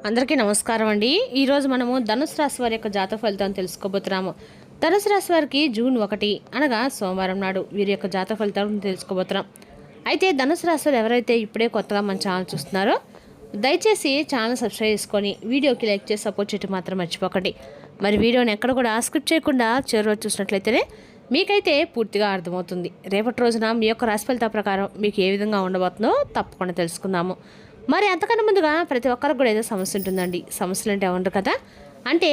అందరికీ నమస్కారం అండి. ఈరోజు మనము ధనుసు రాశి వారి యొక్క జాతక ఫలితాన్ని తెలుసుకోబోతున్నాము. ధనుసు రాశి వారికి జూన్ 1 అనగా సోమవారం నాడు వీరి యొక్క జాతక ఫలితాలను తెలుసుకోబోతున్నాం. అయితే ధనుసు రాశి వారు ఎవరైతే ఇప్పుడే కొత్తగా మన ఛానల్ చూస్తున్నారో దయచేసి ఛానల్ సబ్స్క్రైబ్ చేసుకొని వీడియోకి లైక్ చేసి సపోర్ట్ చేయడం మాత్రం మర్చిపోకండి. మరి వీడియోని ఎక్కడ కూడా స్కిప్ చేయకుండా చివరి చూసినట్లయితేనే మీకైతే పూర్తిగా అర్థమవుతుంది. రేపటి రోజున మీ యొక్క రాశి ఫలితాల ప్రకారం మీకు ఏ విధంగా ఉండబోతుందో తప్పకుండా తెలుసుకుందాము. మరి అంతకన్నా ముందుగా ప్రతి ఒక్కరికి కూడా ఏదో సమస్య ఉంటుందండి. సమస్యలు అంటే ఉండరు కదా, అంటే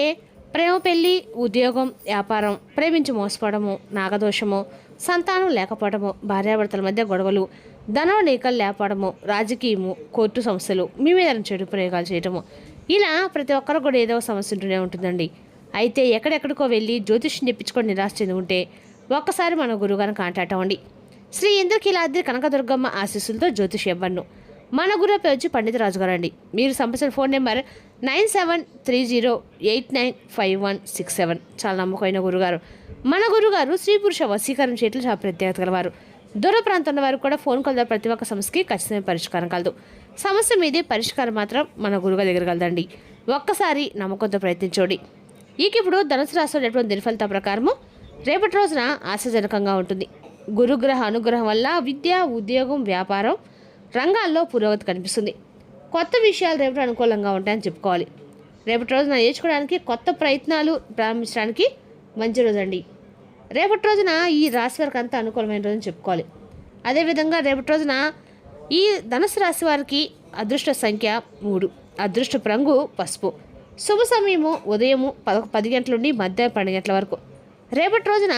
ప్రేమ, పెళ్ళి, ఉద్యోగం, వ్యాపారం, ప్రేమించి మోసపోవడము, నాగదోషము, సంతానం లేకపోవడము, భార్యాభర్తల మధ్య గొడవలు, ధనం నీకలు లేపడము, రాజకీయము, కోర్టు సమస్యలు, మీ మీద చెడు ప్రయోగాలు చేయటము, ఇలా ప్రతి ఒక్కరికి కూడా ఏదో సమస్య ఉంటూనే ఉంటుందండి. అయితే ఎక్కడెక్కడికో వెళ్ళి జ్యోతిష్యం తెప్పించుకొని నిరాశ చెంది ఉంటే ఒక్కసారి మన గురువుగారిని కాంటాక్ట్ అవ్వండి. శ్రీ ఇంద్రకీలాద్రి కనకదుర్గమ్మ ఆశీస్సులతో జ్యోతిష్ ఇవ్వను. మన గురువు పేరు వచ్చి పండిత రాజు గారు అండి. మీరు సంప్రదించిన ఫోన్ నెంబర్ 9730885167. చాలా నమ్మకమైన గురుగారు. మన గురుగారు స్త్రీ పురుష వశీకరణ చేయట్లు చాలా ప్రత్యేకత గలవారు. దూర ప్రాంతంలో వారు కూడా ఫోన్ కాల్ ద్వారా ప్రతి ఒక్క సమస్యకి ఖచ్చితమైన పరిష్కారం కలదు. సమస్య మీదే పరిష్కారం మాత్రం మన గురుగారి దగ్గర కలదండి. ఒక్కసారి నమ్మకంతో ప్రయత్నించండి. ఇప్పుడు ధనుసు రాశిలో ఉన్నటువంటి దినఫలితాల ప్రకారము రేపటి రోజున ఆశాజనకంగా ఉంటుంది. గురుగ్రహ అనుగ్రహం వల్ల విద్య, ఉద్యోగం, వ్యాపారం రంగాల్లో పురోగతి కనిపిస్తుంది. కొత్త విషయాలు రేపటి అనుకూలంగా ఉంటాయని చెప్పుకోవాలి. రేపటి రోజున నేర్చుకోవడానికి, కొత్త ప్రయత్నాలు ప్రారంభించడానికి మంచి రోజు అండి. రేపటి రోజున ఈ రాశి వారికి అంతా అనుకూలమైన రోజుని చెప్పుకోవాలి. అదేవిధంగా రేపటి రోజున ఈ ధనుసు రాశి వారికి అదృష్ట సంఖ్య 3, అదృష్ట రంగు పసుపు, శుభ సమయము ఉదయము 10 గంటల నుండి మధ్యాహ్నం 12 గంటల వరకు. రేపటి రోజున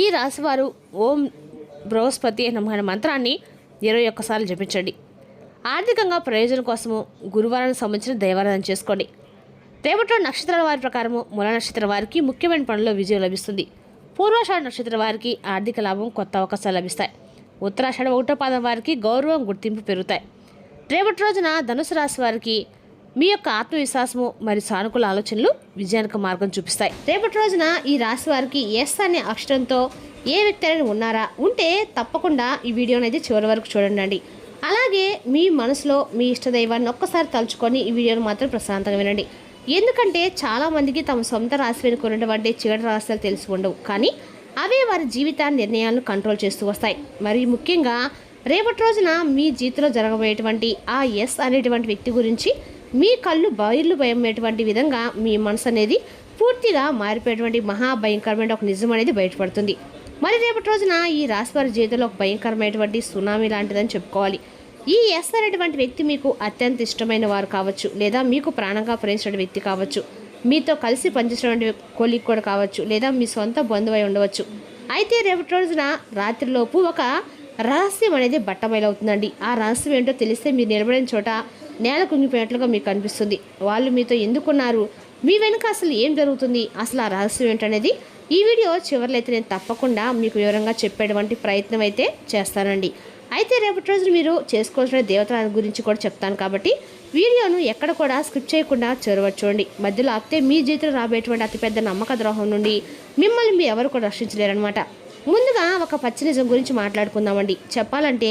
ఈ రాశివారు ఓం బృహస్పతి అనే మంత్రాన్ని 21 సార్లు జపించండి. ఆర్థికంగా ప్రయోజనం కోసము గురువారానికి సంబంధించిన దైవారాధన చేసుకోండి. రేపటి నక్షత్రాల వారి ప్రకారము మూల నక్షత్రం వారికి ముఖ్యమైన పనుల్లో విజయం లభిస్తుంది. పూర్వాషాఢ నక్షత్రం వారికి ఆర్థిక లాభం, కొత్త అవకాశాలు లభిస్తాయి. ఉత్తరాషాఢ 1వ పాదం వారికి గౌరవం, గుర్తింపు పెరుగుతాయి. రేపటి రోజున ధనుసు రాశి వారికి మీ యొక్క ఆత్మవిశ్వాసము మరియు సానుకూల ఆలోచనలు విజయానికి మార్గం చూపిస్తాయి. రేపటి రోజున ఈ రాశి వారికి ఎస్ అనే అక్షరంతో ఏ వ్యక్తి అయినా ఉన్నారా ఉంటే తప్పకుండా ఈ వీడియోని అయితే చివరి వరకు చూడండి. అలాగే మీ మనసులో మీ ఇష్టదైవాన్ని ఒక్కసారి తలుచుకొని ఈ వీడియోని మాత్రం ప్రశాంతంగా వినండి. ఎందుకంటే చాలామందికి తమ సొంత రాశి వెనుక ఉన్నటువంటి చివరి రాశులు తెలిసి ఉండవు, కానీ అవే వారి జీవితాన్ని, నిర్ణయాలను కంట్రోల్ చేస్తూ వస్తాయి. మరి ముఖ్యంగా రేపటి రోజున మీ జీవితంలో జరగబోయేటువంటి ఆ ఎస్ అనేటువంటి వ్యక్తి గురించి మీ కళ్ళు భయమేటువంటి విధంగా మీ మనసు అనేది పూర్తిగా మారిపోయేటువంటి మహాభయంకరమైన ఒక నిజం అనేది బయటపడుతుంది. మరి రేపటి రోజున ఈ రాశివారి జీవితంలో ఒక భయంకరమైనటువంటి సునామీ లాంటిదని చెప్పుకోవాలి. ఈ ఎస్ అనేటువంటి వ్యక్తి మీకు అత్యంత ఇష్టమైన వారు కావచ్చు, లేదా మీకు ప్రాణంగా ప్రేమించిన వ్యక్తి కావచ్చు, మీతో కలిసి పనిచేసినటువంటి కొలీగ్ కూడా కావచ్చు, లేదా మీ సొంత బంధువై ఉండవచ్చు. అయితే రేపటి రోజున రాత్రిలోపు ఒక రహస్యం అనేది బట్టబయలవుతుందండి. ఆ రహస్యం ఏంటో తెలిస్తే మీరు నిలబడిన చోట నేల కుంగిపోయినట్లుగా మీకు అనిపిస్తుంది. వాళ్ళు మీతో ఎందుకున్నారు, మీ వెనుక అసలు ఏం జరుగుతుంది, అసలు ఆ రహస్యం ఏంటనేది ఈ వీడియో చివరిలో అయితే నేను తప్పకుండా మీకు వివరంగా చెప్పేటువంటి ప్రయత్నం అయితే చేస్తానండి. అయితే రేపటి రోజున మీరు చేసుకోవాల్సిన దేవతల గురించి కూడా చెప్తాను, కాబట్టి వీడియోను ఎక్కడ కూడా స్కిప్ చేయకుండా చూడండి. మధ్యలో ఆపితే మీ జీవితంలో రాబోయేటువంటి అతిపెద్ద నమ్మక ద్రోహం నుండి మిమ్మల్ని మీరు ఎవరు కూడా రక్షించలేరనమాట. ముందుగా ఒక పచ్చి నిజం గురించి మాట్లాడుకుందామండి. చెప్పాలంటే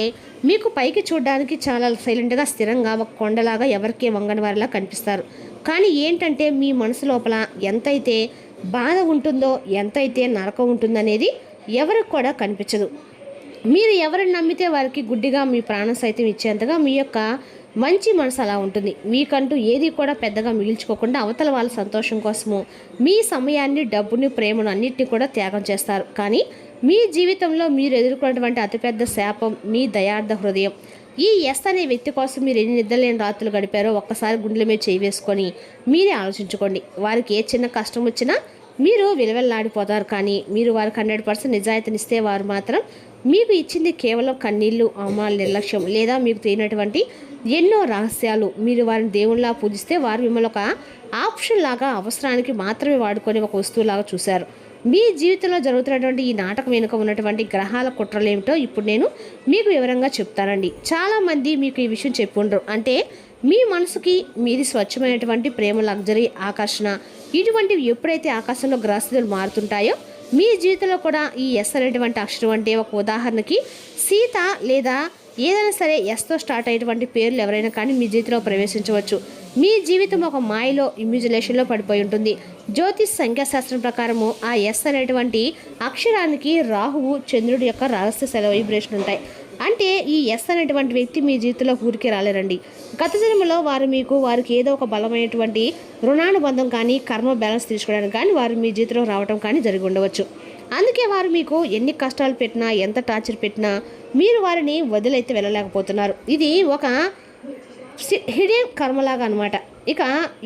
మీకు పైకి చూడడానికి చాలా సైలెంట్గా, స్థిరంగా, ఒక కొండలాగా, ఎవరికే వంగని వారిలా కనిపిస్తారు. కానీ ఏంటంటే మీ మనసు లోపల ఎంతైతే బాధ ఉంటుందో, ఎంతైతే నరకం ఉంటుందనేది ఎవరికి కూడా కనిపించదు. మీరు ఎవరిని నమ్మితే వారికి గుడ్డిగా మీ ప్రాణం సైతం ఇచ్చేంతగా మీ యొక్క మంచి మనసు అలా ఉంటుంది. మీకంటూ ఏది కూడా పెద్దగా మిగిల్చుకోకుండా అవతల వాళ్ళ సంతోషం కోసము మీ సమయాన్ని, డబ్బుని, ప్రేమను అన్నిటిని కూడా త్యాగం చేస్తారు. కానీ మీ జీవితంలో మీరు ఎదుర్కొన్నటువంటి అతిపెద్ద శాపం మీ దయార్థ హృదయం. ఈ ఎస్ అనే వ్యక్తి కోసం మీరు ఎన్ని నిద్రలేని రాత్రులు గడిపారో ఒక్కసారి గుండెల మీద చేయి వేసుకొని మీరే ఆలోచించుకోండి. వారికి ఏ చిన్న కష్టం వచ్చినా మీరు విలువెల్లాడిపోతారు, కానీ మీరు వారికి 100% నిజాయితీనిస్తే వారు మాత్రం మీకు ఇచ్చింది కేవలం కన్నీళ్లు, అవమానాలు, నిర్లక్ష్యం, లేదా మీకు తెలియనటువంటి ఎన్నో రహస్యాలు. మీరు వారిని దేవుళ్ళలా పూజిస్తే వారు మిమ్మల్ని ఒక ఆప్షన్ లాగా, అవసరానికి మాత్రమే వాడుకొని ఒక వస్తువులాగా చూశారు. మీ జీవితంలో జరుగుతున్నటువంటి ఈ నాటకం వెనుక ఉన్నటువంటి గ్రహాల కుట్రలు ఏమిటో ఇప్పుడు నేను మీకు వివరంగా చెప్తానండి. చాలామంది మీకు ఈ విషయం చెప్పుండ్రు. అంటే మీ మనసుకి మీది స్వచ్ఛమైనటువంటి ప్రేమ, లగ్జరీ, ఆకర్షణ, ఇటువంటివి ఎప్పుడైతే ఆకాశంలో గ్రహస్థితులు మారుతుంటాయో మీ జీవితంలో కూడా ఈ ఎస్ అనేటువంటి అక్షరం, అంటే ఒక ఉదాహరణకి సీత లేదా ఏదైనా సరే ఎస్తో స్టార్ట్ అయ్యేటువంటి పేర్లు ఎవరైనా కానీ మీ జీవితంలో ప్రవేశించవచ్చు. మీ జీవితం ఒక మాయలో ఇమ్యుజిలేషన్లో పడిపోయి ఉంటుంది. జ్యోతిష్ సంఖ్యాశాస్త్రం ప్రకారము ఆ ఎస్ అనేటువంటి అక్షరానికి రాహువు చంద్రుడి యొక్క రహస్య వైబ్రేషన్ ఉంటాయి. అంటే ఈ ఎస్ అనేటువంటి వ్యక్తి మీ జీవితంలో ఊరికే రాలేరండి. గత జన్మలో వారికి ఏదో ఒక బలమైనటువంటి రుణానుబంధం కానీ కర్మ బ్యాలెన్స్ తీసుకోవడానికి కానీ వారు మీ జీవితంలో రావడం కానీ జరిగి ఉండవచ్చు. అందుకే వారు మీకు ఎన్ని కష్టాలు పెట్టినా ఎంత టార్చర్ పెట్టినా మీరు వారిని వదిలైతే వెళ్ళలేకపోతున్నారు. ఇది ఒక హిడెన్ కర్మలాగా అనమాట. ఇక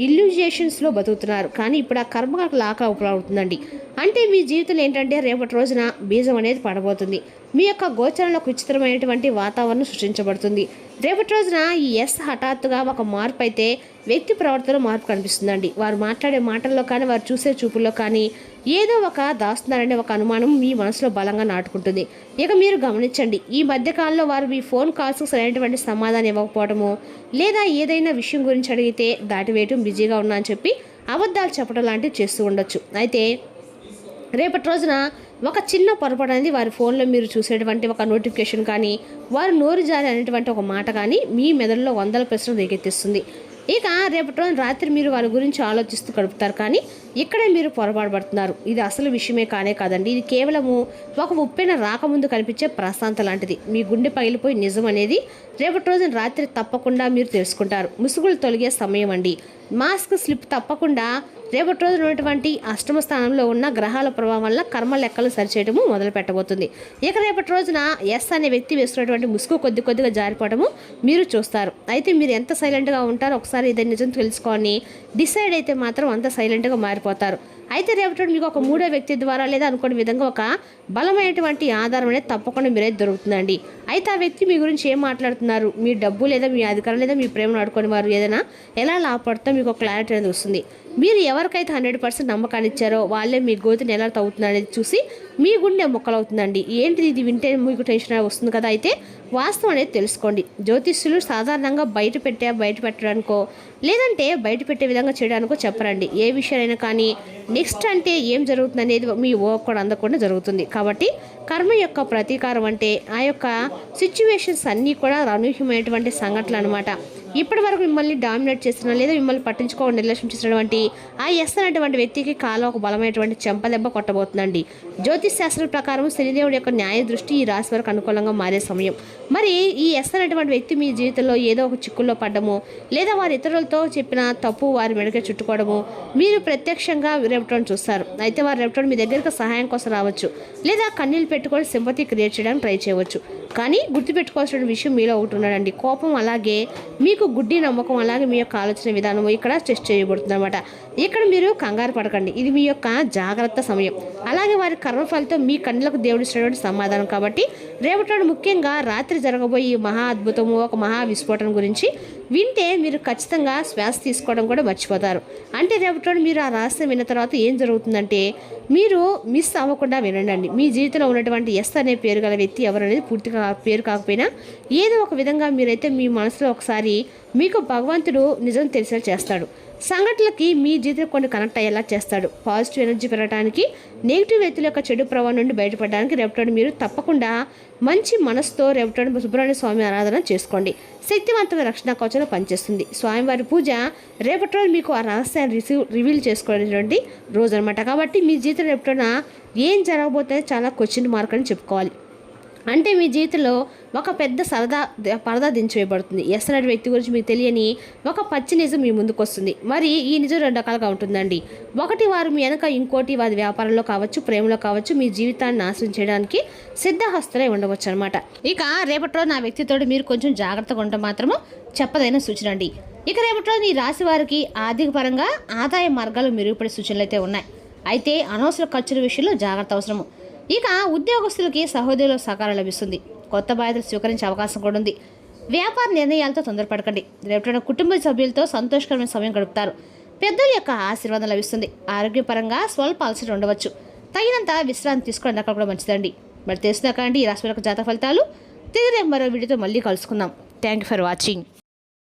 ఇల్యూజేషన్స్లో బతుకుతున్నారు, కానీ ఇప్పుడు ఆ కర్మ లాక్ అవుతుందండి. అంటే మీ జీవితంలో ఏంటంటే రేపటి రోజున బీజం అనేది పడబోతుంది. మీ యొక్క గోచరంలో విచిత్రమైనటువంటి వాతావరణం సృష్టించబడుతుంది. రేపటి రోజున ఈ ఎస్ హఠాత్తుగా ఒక మార్పు అయితే వ్యక్తి ప్రవర్తనలో మార్పు కనిపిస్తుందండి. వారు మాట్లాడే మాటల్లో కానీ వారు చూసే చూపుల్లో కానీ ఏదో ఒక దాస్తున్నారనే ఒక అనుమానం మీ మనసులో బలంగా నాటుకుంటుంది. ఇక మీరు గమనించండి, ఈ మధ్యకాలంలో వారు మీ ఫోన్ కాల్స్కి సరైనటువంటి సమాధానం ఇవ్వకపోవడము, లేదా ఏదైనా విషయం గురించి అడిగితే దాటివేయటం, బిజీగా ఉన్నా అని చెప్పి అబద్ధాలు చెప్పడం లాంటివి చేస్తూ ఉండొచ్చు. అయితే రేపటి రోజున ఒక చిన్న పొరపాటు అనేది వారి ఫోన్లో మీరు చూసేటువంటి ఒక నోటిఫికేషన్ కానీ వారు నోరు జారి అనేటువంటి ఒక మాట కానీ మీ మెదడులో వందల ప్రశ్నలు రేకెత్తిస్తుంది. ఇక రేపటి రోజు రాత్రి మీరు వారి గురించి ఆలోచిస్తూ గడుపుతారు, కానీ ఇక్కడే మీరు పొరపాటు పడుతున్నారు. ఇది అసలు విషయమే కానే కాదండి. ఇది కేవలము ఒక ఉప్పెన రాకముందు కనిపించే ప్రశాంత లాంటిది. మీ గుండె పగిలిపోయి నిజం అనేది రేపటి రోజున రాత్రి తప్పకుండా మీరు తెలుసుకుంటారు. ముసుగులు తొలగే సమయం అండి. మాస్క్ స్లిప్ తప్పకుండా రేపటి రోజున ఉన్నటువంటి అష్టమ స్థానంలో ఉన్న గ్రహాల ప్రభావం వల్ల కర్మ లెక్కలు సరిచేయడము మొదలు పెట్టబోతుంది. ఇక రేపటి రోజున ఎస్ అనే వ్యక్తి వేస్తున్నటువంటి ముసుగు కొద్దిగా జారిపోవడము మీరు చూస్తారు. అయితే మీరు ఎంత సైలెంట్గా ఉంటారో ఒకసారి ఇదే నిజం తెలుసుకొని డిసైడ్ అయితే మాత్రం అంత సైలెంట్గా మారిపోతారు. అయితే రేపటి మీకు ఒక మూడో వ్యక్తి ద్వారా లేదా అనుకునే విధంగా ఒక బలమైనటువంటి ఆధారం అనేది తప్పకుండా మీరైతే దొరుకుతుందండి. అయితే ఆ వ్యక్తి మీ గురించి ఏం మాట్లాడుతున్నారు, మీ డబ్బు లేదా మీ అధికారం లేదా మీ ప్రేమను ఆడుకొని వారు ఏదైనా ఎలా లాభపడుతుందో మీకు ఒక క్లారిటీ అనేది వస్తుంది. మీరు ఎవరికైతే 100% నమ్మకాన్ని ఇచ్చారో వాళ్ళే మీ గోతిని ఎలా తవ్వుతుంది అనేది చూసి మీ గుండె మొక్కలవుతుందండి. ఏంటిది, ఇది వింటే మీకు టెన్షన్ వస్తుంది కదా. అయితే వాస్తవం అనేది తెలుసుకోండి. జ్యోతిష్యులు సాధారణంగా బయట పెట్టడానికో లేదంటే బయట పెట్టే విధంగా చేయడానికో చెప్పరండి. ఏ విషయాలైనా కానీ నెక్స్ట్ అంటే ఏం జరుగుతుంది అనేది మీ కూడా అందకుండా జరుగుతుంది. కాబట్టి కర్మ యొక్క ప్రతీకారం అంటే ఆ యొక్క సిచ్యువేషన్స్ అన్నీ కూడా అనూహ్యమైనటువంటి సంఘటనలు అనమాట. ఇప్పటి వరకు మిమ్మల్ని డామినేట్ చేస్తున్న లేదా మిమ్మల్ని పట్టించుకోవడం నిర్లక్ష్యం చేసినటువంటి ఆ ఎస్ అనేటువంటి వ్యక్తికి కాలం ఒక బలమైనటువంటి చెంపదెబ్బ కొట్టబోతుందండి. జ్యోతిష్ శాస్త్రం ప్రకారం శనిదేవుడి యొక్క న్యాయ దృష్టి ఈ రాశి వరకు అనుకూలంగా మారే సమయం. మరి ఈ ఎస్ అనేటువంటి వ్యక్తి మీ జీవితంలో ఏదో ఒక చిక్కుల్లో పడ్డము లేదా వారి ఇతరులతో చెప్పిన తప్పు వారి మెడకే చుట్టుకోవడము మీరు ప్రత్యక్షంగా రేపటోని చూస్తారు. అయితే వారు రేపటోని మీ దగ్గరకు సహాయం కోసం రావచ్చు లేదా కన్నీళ్ళు పెట్టుకొని సింపతి క్రియేట్ చేయడానికి ట్రై చేయవచ్చు. కానీ గుర్తుపెట్టుకోవాల్సిన విషయం మీలో ఒకటి ఉన్నాడండి. కోపం అలాగే మీకు గుడ్డి నమ్మకం అలాగే మీ యొక్క ఆలోచన విధానం ఇక్కడ టెస్ట్ చేయబడుతుంది అనమాట. ఇక్కడ మీరు కంగారు పడకండి. ఇది మీ యొక్క జాగ్రత్త సమయం. అలాగే వారి కర్మఫలితం మీ కన్నులకు దేవుడు ఇచ్చినటువంటి సమాధానం. కాబట్టి రేపటి ముఖ్యంగా రాత్రి జరగబోయే ఈ మహా అద్భుతము ఒక మహా విస్ఫోటన గురించి వింటే మీరు ఖచ్చితంగా శ్వాస తీసుకోవడం కూడా మర్చిపోతారు. అంటే రేపటి మీరు ఆ రహస్యం విన్న తర్వాత ఏం జరుగుతుందంటే మీరు మిస్ అవ్వకుండా వినండి. మీ జీవితంలో ఉన్నటువంటి ఎస్ అనే పేరు గల వ్యక్తి ఎవరనేది పూర్తిగా పేరు కాకపోయినా ఏదో ఒక విధంగా మీరైతే మీ మనసులో ఒకసారి మీకు భగవంతుడు నిజం తెలిసేలా చేస్తాడు. సంఘటనలకి మీ జీవితం కొన్ని కనెక్ట్ అయ్యేలా చేస్తాడు. పాజిటివ్ ఎనర్జీ పెరగడానికి, నెగిటివ్ వ్యక్తుల యొక్క చెడు ప్రభావం నుండి బయటపడడానికి రేపటి మీరు తప్పకుండా మంచి మనసుతో రేపటి సుబ్రహ్మణ్య స్వామి ఆరాధన చేసుకోండి. శక్తివంతమైన రక్షణ కవచంలో పనిచేస్తుంది. స్వామివారి పూజ రేపటి రోజు మీకు ఆ రహస్యాన్ని రివీల్ చేసుకోవడానికి రోజు అనమాట. కాబట్టి మీ జీవితం రేపటిన ఏం జరగబోతే చాలా క్వశ్చన్ మార్క్ అని చెప్పుకోవాలి. అంటే మీ జీవితంలో ఒక పెద్ద పరదా దించివేయబడుతుంది. ఎస్ అనే వ్యక్తి గురించి మీకు తెలియని ఒక పచ్చి నిజం మీ ముందుకు వస్తుంది. మరి ఈ నిజం 2 రకాలుగా ఉంటుందండి. ఒకటి, వారు మీ వెనక, ఇంకోటి వారి వ్యాపారంలో కావచ్చు, ప్రేమలో కావచ్చు, మీ జీవితాన్ని నాశనం చేయడానికి సిద్ధహస్తులై ఉండవచ్చు అనమాట. ఇక రేపటి రోజు నా వ్యక్తితో మీరు కొంచెం జాగ్రత్తగా ఉంటే మాత్రము చెప్పదైన సూచన అండి. ఇక రేపటి రోజు ఈ రాశి వారికి ఆర్థిక పరంగా ఆదాయ మార్గాలు మెరుగుపడే సూచనలు అయితే ఉన్నాయి. అయితే అనవసర ఖర్చుల విషయంలో జాగ్రత్త అవసరము. ఇక ఉద్యోగస్తులకి సహోదరుల సహకారం లభిస్తుంది. కొత్త బాధ్యతలు స్వీకరించే అవకాశం కూడా ఉంది. వ్యాపార నిర్ణయాలతో తొందరపడకండి. రేపటి కుటుంబ సభ్యులతో సంతోషకరమైన సమయం గడుపుతారు. పెద్దల యొక్క ఆశీర్వాదం లభిస్తుంది. ఆరోగ్యపరంగా స్వల్ప అలసట ఉండవచ్చు. తగినంత విశ్రాంతి తీసుకోవడం అక్కడ కూడా మంచిదండి. మరి తెలుసుదాకా అండి ఈ రాశి యొక్క జాతక ఫలితాలు. తిరిగి మరో వీడియోతో మళ్ళీ కలుసుకుందాం. Thank you for watching.